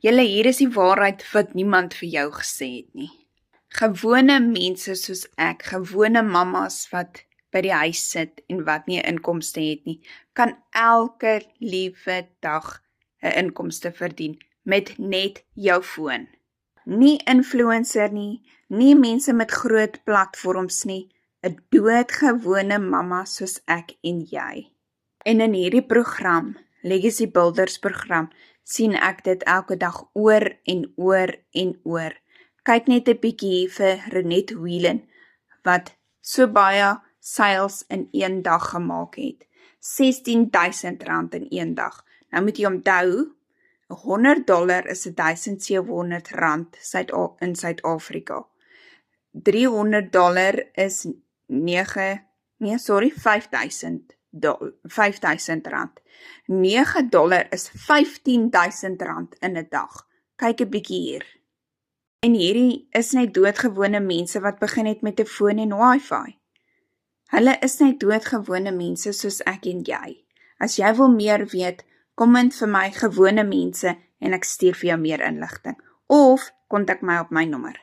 Julle, hier is die waarheid wat niemand vir jou gesê het nie. Gewone mense soos ek, gewone mammas wat by die huis sit en wat nie 'n inkomste het nie, kan elke liewe dag 'n inkomste verdien met net jou foon. Nie influencer nie mense met groot platforms nie, 'n doodgewone mamma soos ek en jy. En in hierdie program, Legacy Builders program, sien ek dit elke dag oor en oor en oor. Kyk net 'n bietjie vir Renette Whelan, wat so baie sales in een dag gemaak het. R16,000 in een dag. Nou moet jy onthou, $100 is R1,700 in Suid-Afrika. $300 is R5,000. $9 is R15,000 in 'n dag. Kyk 'n bietjie hier. En hierdie is net doodgewone mense wat begin het met 'n foon en wifi. Hulle is net doodgewone mense soos ek en jy. As jy wil meer weet, kom in vir my gewone mense en ek stuur vir jou meer inligting. Of kontak my op my nommer.